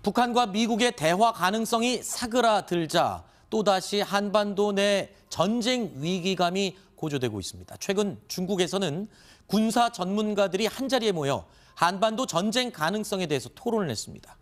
북한과 미국의 대화 가능성이 사그라들자 또다시 한반도 내 전쟁 위기감이 고조되고 있습니다. 최근 중국에서는 군사 전문가들이 한자리에 모여 한반도 전쟁 가능성에 대해서 토론을 했습니다.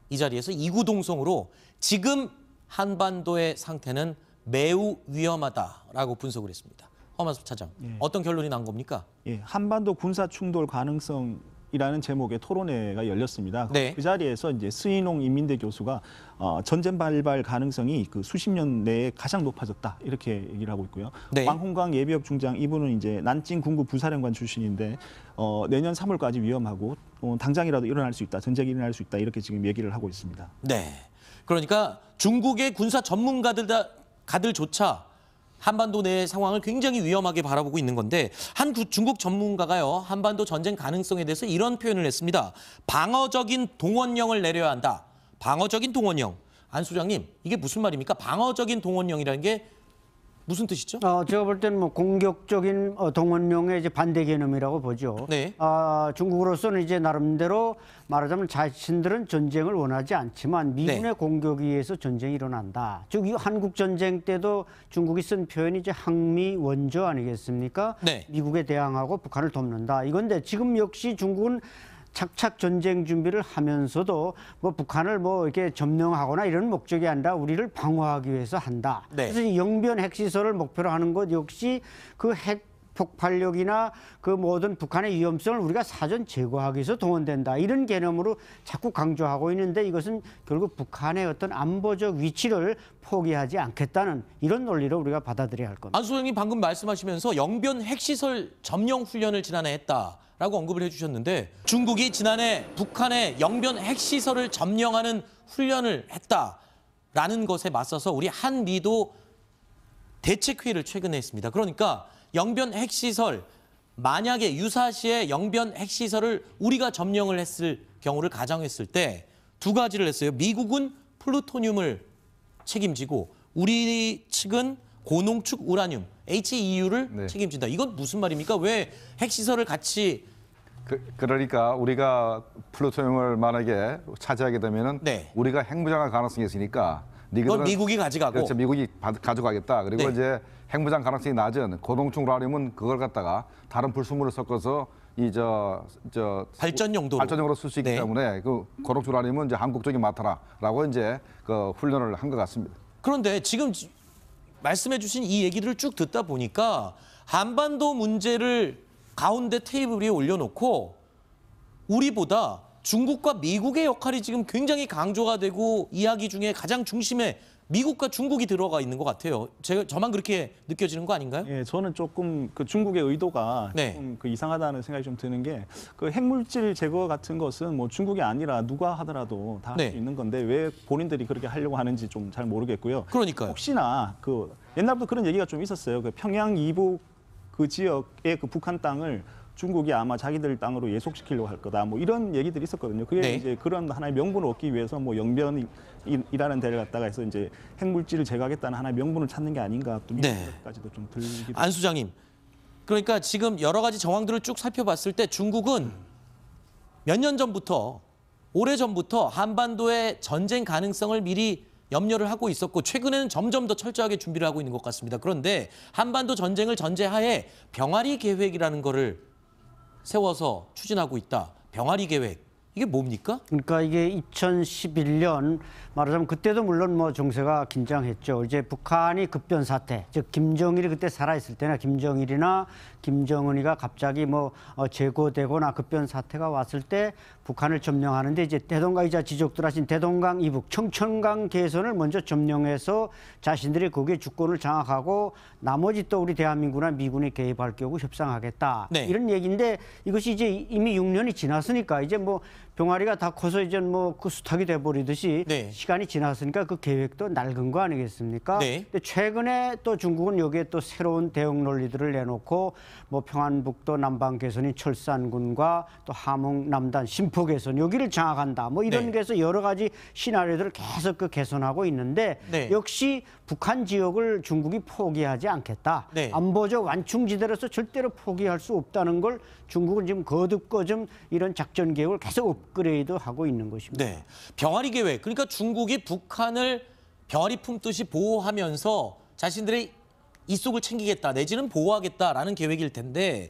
이 자리에서 이구동성으로 지금 한반도의 상태는 매우 위험하다라고 분석을 했습니다. 허만섭 차장, 어떤 결론이 난 겁니까? 한반도 군사 충돌 가능성이라는 제목의 토론회가 열렸습니다. 네. 그 자리에서 이제 스인홍 인민대 교수가 전쟁 발발 가능성이 그 수십 년 내에 가장 높아졌다 이렇게 얘기를 하고 있고요. 네. 왕홍광 예비역 중장 이분은 이제 난징 군구 부사령관 출신인데 내년 3월까지 위험하고 당장이라도 일어날 수 있다, 전쟁이 일어날 수 있다 이렇게 지금 얘기를 하고 있습니다. 네, 그러니까 중국의 군사 전문가들조차 한반도 내의 상황을 굉장히 위험하게 바라보고 있는 건데 중국 전문가가요. 한반도 전쟁 가능성에 대해서 이런 표현을 했습니다. 방어적인 동원령을 내려야 한다. 방어적인 동원령. 안 소장님, 이게 무슨 말입니까? 방어적인 동원령이라는 게 무슨 뜻이죠? 제가 볼 때는 뭐 공격적인 동원령의 이제 반대 개념이라고 보죠. 네. 중국으로서는 이제 나름대로 말하자면 자신들은 전쟁을 원하지 않지만 미군의 네. 공격에 의해서 전쟁이 일어난다. 즉, 이 한국 전쟁 때도 중국이 쓴 표현이 이제 항미 원조 아니겠습니까? 네. 미국에 대항하고 북한을 돕는다. 이건데 지금 역시 중국은 착착 전쟁 준비를 하면서도 뭐 북한을 뭐 이렇게 점령하거나 이런 목적이 아니라 우리를 방어하기 위해서 한다. 네. 그래서 이 영변 핵시설을 목표로 하는 것 역시 그 핵 폭발력이나 그 모든 북한의 위험성을 우리가 사전 제거하기 위해서 동원된다. 이런 개념으로 자꾸 강조하고 있는데 이것은 결국 북한의 어떤 안보적 위치를 포기하지 않겠다는 이런 논리로 우리가 받아들여야 할 겁니다. 안 소장님 방금 말씀하시면서 영변 핵시설 점령 훈련을 지난해 했다라고 언급을 해주셨는데 중국이 지난해 북한의 영변 핵시설을 점령하는 훈련을 했다라는 것에 맞서서 우리 한미도 대책회의를 최근에 했습니다. 그러니까 영변 핵시설, 만약에 유사시에 영변 핵시설을 우리가 점령을 했을 경우를 가정했을 때 두 가지를 했어요. 미국은 플루토늄을 책임지고 우리 측은 고농축 우라늄, HEU를 네. 책임진다. 이건 무슨 말입니까? 왜 핵시설을 같이... 그러니까 우리가 플루토늄을 만약에 차지하게 되면은 네. 우리가 핵무장할 가능성이 있으니까 그건 미국이 가져가고. 그렇죠. 미국이 가져가겠다. 그리고 네. 이제 핵무장 가능성이 낮은 고농축 우라늄은 그걸 갖다가 다른 불순물을 섞어서 발전용으로 쓸 수 있기 네. 때문에 그 고농축 우라늄은 이제 한국 쪽이 맡아라라고 이제 그 훈련을 한 것 같습니다. 그런데 지금 말씀해주신 이 얘기들을 쭉 듣다 보니까 한반도 문제를 가운데 테이블 위에 올려놓고 우리보다 중국과 미국의 역할이 지금 굉장히 강조가 되고 이야기 중에 가장 중심에 미국과 중국이 들어가 있는 것 같아요. 저만 그렇게 느껴지는 거 아닌가요? 예, 저는 조금 그 중국의 의도가 네. 조금 그 이상하다는 생각이 좀 드는 게 그 핵물질 제거 같은 것은 뭐 중국이 아니라 누가 하더라도 다 할 수 네. 있는 건데 왜 본인들이 그렇게 하려고 하는지 좀 잘 모르겠고요. 그러니까요. 혹시나 그 옛날부터 그런 얘기가 좀 있었어요. 그 평양 이북 그 지역의 그 북한 땅을 중국이 아마 자기들 땅으로 예속시키려고 할 거다. 뭐 이런 얘기들이 있었거든요. 그게 네. 이제 그런 하나의 명분을 얻기 위해서 뭐 영변이라는 데를 갖다가 해서 이제 핵물질을 제거하겠다는 하나의 명분을 찾는 게 아닌가 또 이런 네. 생각까지도 좀 들기도. 안 수장님, 그러니까 지금 여러 가지 정황들을 쭉 살펴봤을 때 중국은 몇 년 전부터, 오래전부터 한반도의 전쟁 가능성을 미리 염려를 하고 있었고 최근에는 점점 더 철저하게 준비를 하고 있는 것 같습니다. 그런데 한반도 전쟁을 전제하에 병아리 계획이라는 거를 세워서 추진하고 있다. 병아리 계획. 이게 뭡니까? 그러니까 이게 2011년 말하자면 그때도 물론 뭐 정세가 긴장했죠. 이제 북한이 급변 사태, 즉 김정일이 그때 살아있을 때나 김정일이나 김정은이가 갑자기 뭐 제거되거나 급변 사태가 왔을 때 북한을 점령하는데 이제 대동강이자 지적들 하신 대동강 이북 청천강 개선을 먼저 점령해서 자신들이 거기에 주권을 장악하고 나머지 또 우리 대한민국이나 미군이 개입할 경우 협상하겠다. 네. 이런 얘기인데 이것이 이제 이미 6년이 지났으니까 이제 뭐 병아리가 다 커서 이제 뭐 그 수탉이 돼버리듯이 네. 시간이 지났으니까 그 계획도 낡은 거 아니겠습니까? 네. 근데 최근에 또 중국은 여기에 또 새로운 대응 논리들을 내놓고 뭐 평안북도 남방 개선인 철산군과 또 함흥 남단 심포 개선 여기를 장악한다. 뭐 이런 네. 게서 여러 가지 시나리오들을 계속 그 개선하고 있는데 네. 역시 북한 지역을 중국이 포기하지 않겠다. 네. 안보적 완충지대로서 절대로 포기할 수 없다는 걸 중국은 지금 거듭거듭 이런 작전 계획을 계속 업그레이드하고 있는 것입니다. 네. 병아리 계획. 그러니까 중국이 북한을 병아리 품듯이 보호하면서 자신들의 이속을 챙기겠다 내지는 보호하겠다라는 계획일 텐데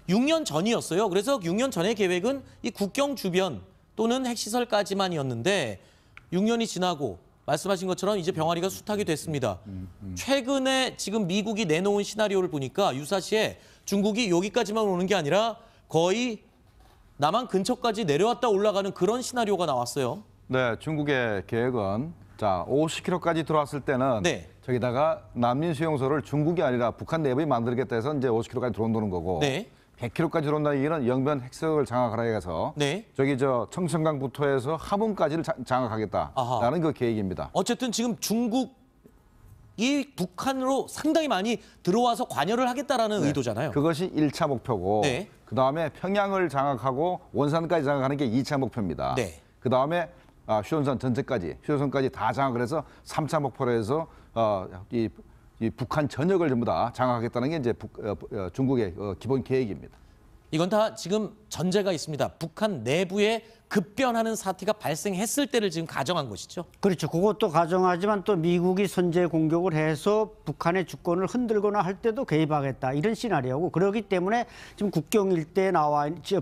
6년 전이었어요. 그래서 6년 전의 계획은 이 국경 주변 또는 핵시설까지만이었는데 6년이 지나고 말씀하신 것처럼 이제 병아리가 숱하게 됐습니다. 최근에 지금 미국이 내놓은 시나리오를 보니까 유사시에 중국이 여기까지만 오는 게 아니라 거의 남한 근처까지 내려왔다 올라가는 그런 시나리오가 나왔어요. 네, 중국의 계획은 자 50km까지 들어왔을 때는 네. 저기다가 난민 수용소를 중국이 아니라 북한 내부에 만들겠다 해서 이제 50km까지 들어온다는 거고 네. 100km까지 들어온다는 얘기는 영변 핵시설을 장악하라 해서 네. 저기 저 청천강부터 해서 하문까지를 장악하겠다라는 아하. 그 계획입니다. 어쨌든 지금 중국이 북한으로 상당히 많이 들어와서 관여를 하겠다라는 의도잖아요. 그것이 1차 목표고 네. 그다음에 평양을 장악하고 원산까지 장악하는 게 2차 목표입니다. 네. 그다음에 휴전선 전체까지, 휴전선까지 다 장악을 해서 3차 목표로 해서 이 북한 전역을 전부 다 장악하겠다는 게 이제 중국의 기본 계획입니다. 이건 다 지금 전제가 있습니다. 북한 내부에 급변하는 사태가 발생했을 때를 지금 가정한 것이죠. 그렇죠. 그것도 가정하지만 또 미국이 선제 공격을 해서 북한의 주권을 흔들거나 할 때도 개입하겠다. 이런 시나리오고 그렇기 때문에 지금 국경 일대에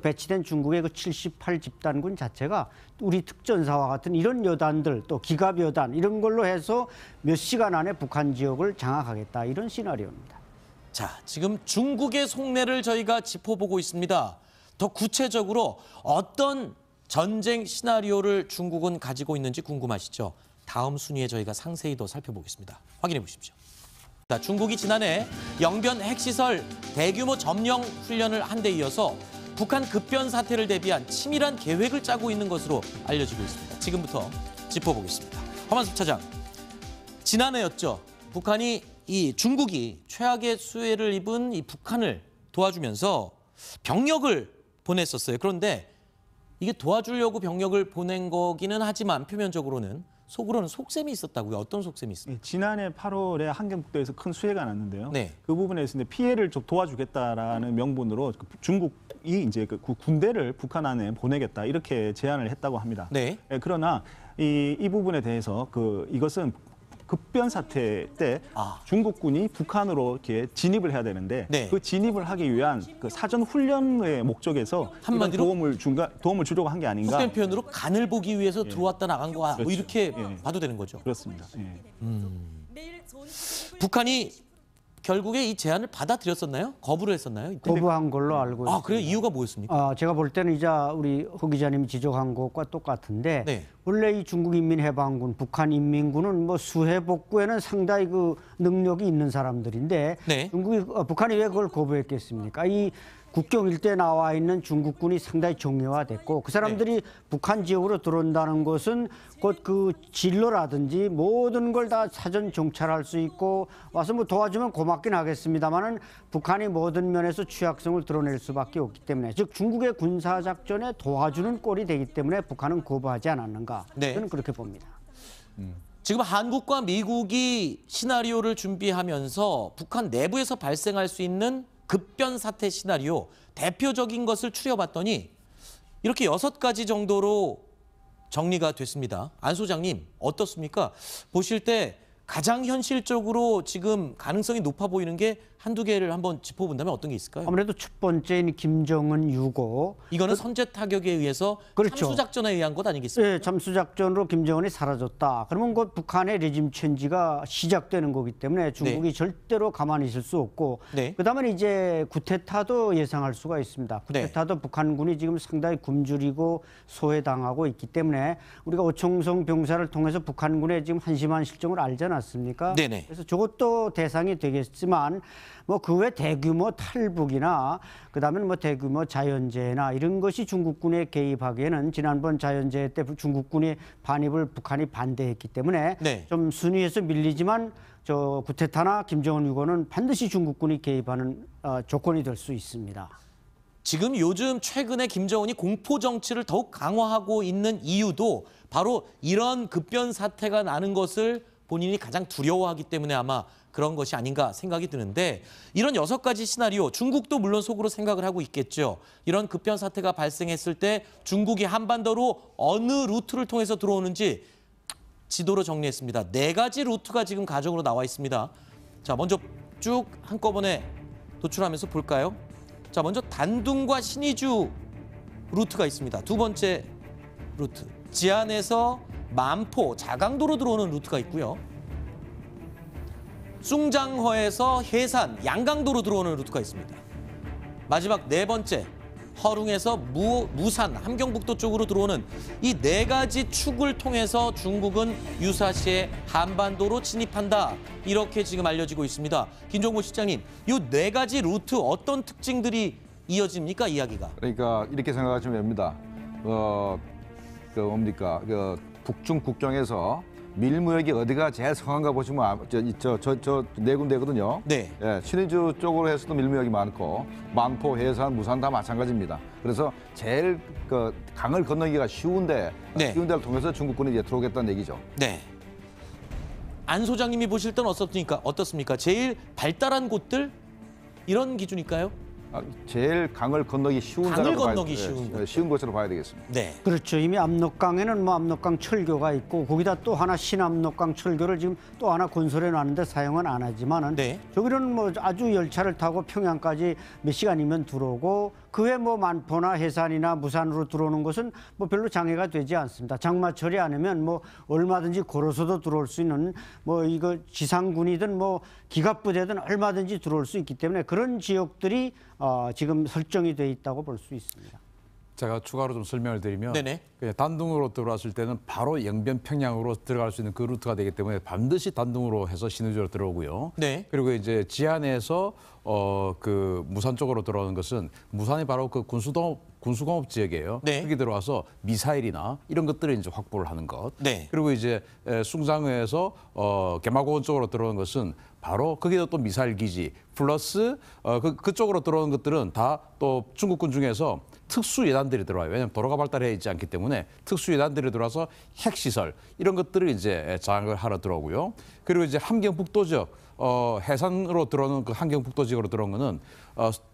배치된 중국의 그 78집단군 자체가 우리 특전사와 같은 이런 여단들 또 기갑 여단 이런 걸로 해서 몇 시간 안에 북한 지역을 장악하겠다. 이런 시나리오입니다. 자, 지금 중국의 속내를 저희가 짚어보고 있습니다. 더 구체적으로 어떤 전쟁 시나리오를 중국은 가지고 있는지 궁금하시죠? 다음 순위에 저희가 상세히 더 살펴보겠습니다. 확인해 보십시오. 자, 중국이 지난해 영변 핵시설 대규모 점령 훈련을 한 데 이어서 북한 급변 사태를 대비한 치밀한 계획을 짜고 있는 것으로 알려지고 있습니다. 지금부터 짚어보겠습니다. 허만숙 차장, 지난해였죠. 북한이 이 중국이 최악의 수해를 입은 이 북한을 도와주면서 병력을 보냈었어요. 그런데 이게 도와주려고 병력을 보낸 거기는 하지만 표면적으로는 속으로는 속셈이 있었다고요. 어떤 속셈이 있습니까? 지난해 8월에 한경북도에서 큰 수해가 났는데요. 네. 그 부분에서 이제 피해를 좀 도와주겠다라는 명분으로 중국이 이제 그 군대를 북한 안에 보내겠다 이렇게 제안을 했다고 합니다. 네. 그러나 이 부분에 대해서 이것은 급변 사태 때 중국군이 북한으로 이렇게 진입을 해야 되는데 네. 그 진입을 하기 위한 그 사전 훈련의 목적에서 한마디로 도움을 주려고 한 게 아닌가. 속된 표현으로 간을 보기 위해서 들어왔다 나간 거 뭐 그렇죠. 이렇게 예. 봐도 되는 거죠. 그렇습니다. 예. 북한이 결국에 이 제안을 받아들였었나요? 거부를 했었나요? 이때? 거부한 걸로 알고 있습니다. 그래요? 이유가 뭐였습니까? 제가 볼 때는 이제 우리 허 기자님이 지적한 것과 똑같은데 네. 원래 이 중국인민해방군, 북한인민군은 뭐 수해 복구에는 상당히 그 능력이 있는 사람들인데 네. 북한이 왜 그걸 거부했겠습니까? 이 국경 일대에 나와 있는 중국군이 상당히 정예화됐고 그 사람들이 북한 지역으로 들어온다는 것은 곧 그 진로라든지 모든 걸 다 사전 정찰할 수 있고 와서 뭐 도와주면 고맙긴 하겠습니다만은 북한이 모든 면에서 취약성을 드러낼 수밖에 없기 때문에 즉 중국의 군사 작전에 도와주는 꼴이 되기 때문에 북한은 거부하지 않았는가 네. 저는 그렇게 봅니다. 지금 한국과 미국이 시나리오를 준비하면서 북한 내부에서 발생할 수 있는 급변 사태 시나리오 대표적인 것을 추려봤더니 이렇게 6가지 정도로 정리가 됐습니다. 안 소장님 어떻습니까? 보실 때 가장 현실적으로 지금 가능성이 높아 보이는 게 한두 개를 한번 짚어본다면 어떤 게 있을까요? 아무래도 첫 번째인 김정은 유고 이거는 선제 타격에 의해서 그렇죠. 참수작전에 의한 것 아니겠습니까? 네, 잠수작전으로 김정은이 사라졌다. 그러면 곧 북한의 레짐 체인지가 시작되는 거기 때문에 중국이 절대로 가만히 있을 수 없고 네. 그다음에 이제 구테타도 예상할 수가 있습니다. 구테타도 북한군이 지금 상당히 굶주리고 소외당하고 있기 때문에 우리가 오총성 병사를 통해서 북한군의 지금 한심한 실정을 알지 않았습니까? 네네. 그래서 저것도 대상이 되겠지만 뭐 그 외 대규모 탈북이나 그다음에 뭐 대규모 자연재해나 이런 것이 중국군에 개입하기에는 지난번 자연재해 때 중국군이 반입을 북한이 반대했기 때문에 네. 좀 순위에서 밀리지만 저 구테타나 김정은 유고는 반드시 중국군이 개입하는 조건이 될 수 있습니다. 지금 요즘 최근에 김정은이 공포 정치를 더욱 강화하고 있는 이유도 바로 이런 급변 사태가 나는 것을 본인이 가장 두려워하기 때문에 아마 그런 것이 아닌가 생각이 드는데 이런 6가지 시나리오 중국도 물론 속으로 생각을 하고 있겠죠. 이런 급변 사태가 발생했을 때 중국이 한반도로 어느 루트를 통해서 들어오는지 지도로 정리했습니다. 4가지 루트가 지금 가정으로 나와 있습니다. 자, 먼저 쭉 한꺼번에 도출하면서 볼까요? 자, 먼저 단둥과 신의주 루트가 있습니다. 두 번째 루트. 지안에서 만포, 자강도로 들어오는 루트가 있고요. 숭장허에서 해산, 양강도로 들어오는 루트가 있습니다. 마지막 4번째, 허룽에서 무산, 함경북도 쪽으로 들어오는 이 4가지 축을 통해서 중국은 유사시에 한반도로 진입한다. 이렇게 지금 알려지고 있습니다. 김종무 실장님, 이 4가지 루트 어떤 특징들이 이어집니까, 이야기가? 그러니까 이렇게 생각하시면 됩니다. 북중 국경에서 밀무역이 어디가 제일 성한가 보시면 저 4군데거든요. 네. 예, 신의주 쪽으로 해서도 밀무역이 많고 만포, 해산, 무산 다 마찬가지입니다. 그래서 제일 강을 건너기가 쉬운데 네. 쉬운 데를 통해서 중국군이 이제 들어오겠다는 얘기죠. 네. 안 소장님이 보실 때는 어떻습니까? 제일 발달한 곳들 이런 기준일까요? 제일 강을 건너기 쉬운 강을 데라고 건너기 쉬운 곳. 쉬운 곳으로 봐야 되겠습니다. 네. 그렇죠. 이미 압록강에는 뭐 압록강 철교가 있고 거기다 또 하나 신압록강 철교를 지금 또 하나 건설해 놨는데 사용은 안 하지만은 네. 저기는 뭐 아주 열차를 타고 평양까지 몇 시간이면 들어오고 그 외 뭐 만포나 해산이나 무산으로 들어오는 것은 뭐 별로 장애가 되지 않습니다. 장마철이 아니면 뭐 얼마든지 걸어서도 들어올 수 있는 뭐 이거 지상군이든 뭐 기갑부대든 얼마든지 들어올 수 있기 때문에 그런 지역들이 지금 설정이 돼 있다고 볼 수 있습니다. 제가 추가로 좀 설명을 드리면 네네. 그냥 단둥으로 들어왔을 때는 바로 영변 평양으로 들어갈 수 있는 그 루트가 되기 때문에 반드시 단둥으로 해서 신의주로 들어오고요. 네. 그리고 이제 지안에서 그 무산 쪽으로 들어오는 것은 무산이 바로 그 군수공업 지역이에요. 네. 여기 들어와서 미사일이나 이런 것들을 이제 확보를 하는 것. 네. 그리고 이제 숭장에서 개마고원 쪽으로 들어오는 것은 바로 거기도 또 미사일 기지 플러스 그쪽으로 들어오는 것들은 다 또 중국군 중에서 특수 예단들이 들어와요. 왜냐하면 도로가 발달해 있지 않기 때문에 특수 예단들이 들어와서 핵시설 이런 것들을 이제 장악을 하러 들어오고요. 그리고 이제 함경북도 지역 해상으로 들어오는 그 함경북도 지역으로 들어온 거는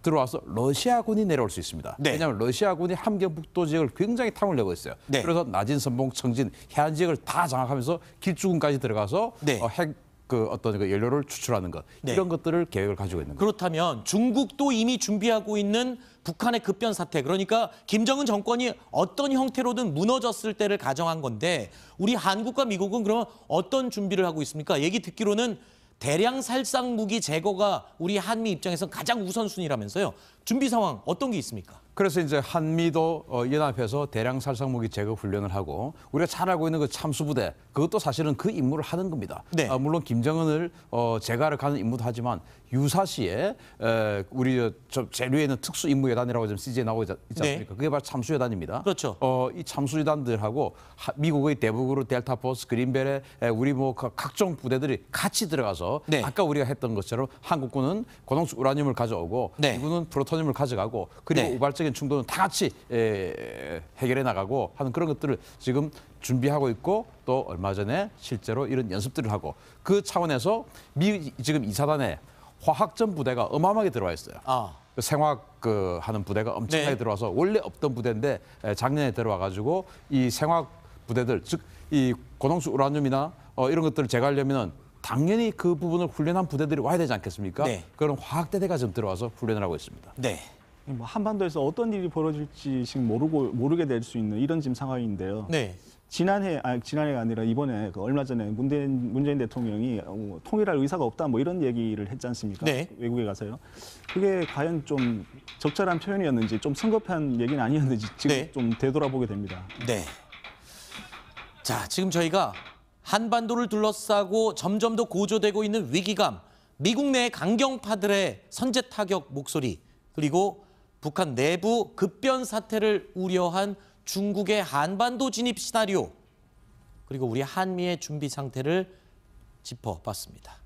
들어와서 러시아군이 내려올 수 있습니다. 네. 왜냐하면 러시아군이 함경북도 지역을 굉장히 탐을 내고 있어요. 네. 그래서 나진, 선봉, 청진, 해안 지역을 다 장악하면서 길주군까지 들어가서 네. 핵 어떤 그 연료를 추출하는 것 네. 이런 것들을 계획을 가지고 있는 거죠. 그렇다면 중국도 이미 준비하고 있는 북한의 급변 사태, 그러니까 김정은 정권이 어떤 형태로든 무너졌을 때를 가정한 건데 우리 한국과 미국은 그러면 어떤 준비를 하고 있습니까? 얘기 듣기로는 대량 살상 무기 제거가 우리 한미 입장에서 가장 우선순위라면서요. 준비 상황 어떤 게 있습니까? 그래서 이제 한미도 연합해서 대량 살상 무기 제거 훈련을 하고 우리가 잘 알고 있는 그 참수부대 그것도 사실은 그 임무를 하는 겁니다. 네. 물론 김정은을 제거하러 가는 임무도 하지만 유사시에 우리 저 제일 위에 있는 특수 임무 예단이라고 지금 CG에 나오고 있지 않습니까? 네. 그게 바로 참수 예단입니다. 그렇죠. 이 참수 예단들하고 미국의 대북으로 델타 포스, 그린벨에 우리 뭐 각종 부대들이 같이 들어가서 네. 아까 우리가 했던 것처럼 한국군은 고농축 우라늄을 가져오고 네. 미군은 프로토늄을 가져가고 그리고 네. 우발적인 충돌은 다 같이 해결해 나가고 하는 그런 것들을 지금 준비하고 있고 또 얼마 전에 실제로 이런 연습들을 하고 그 차원에서 지금 이사단에 화학전 부대가 어마어마하게 들어와 있어요. 그 생화학 하는 부대가 엄청나게 네. 들어와서 원래 없던 부대인데 작년에 들어와 가지고 이 생화학 부대들 즉 이 고농축 우라늄이나 이런 것들을 제거하려면은 당연히 그 부분을 훈련한 부대들이 와야 되지 않겠습니까? 네. 그런 화학대대가 지금 들어와서 훈련을 하고 있습니다. 네. 뭐 한반도에서 어떤 일이 벌어질지 지금 모르게 될 수 있는 이런 지금 상황인데요. 네. 지난해가 아니라 이번에 얼마 전에 문재인 대통령이 통일할 의사가 없다 뭐 이런 얘기를 했지 않습니까? 네. 외국에 가서요. 그게 과연 좀 적절한 표현이었는지 좀 성급한 얘기는 아니었는지 지금 네. 좀 되돌아보게 됩니다. 네. 자, 지금 저희가 한반도를 둘러싸고 점점 더 고조되고 있는 위기감, 미국 내 강경파들의 선제 타격 목소리, 그리고 북한 내부 급변 사태를 우려한 중국의 한반도 진입 시나리오, 그리고 우리 한미의 준비 상태를 짚어봤습니다.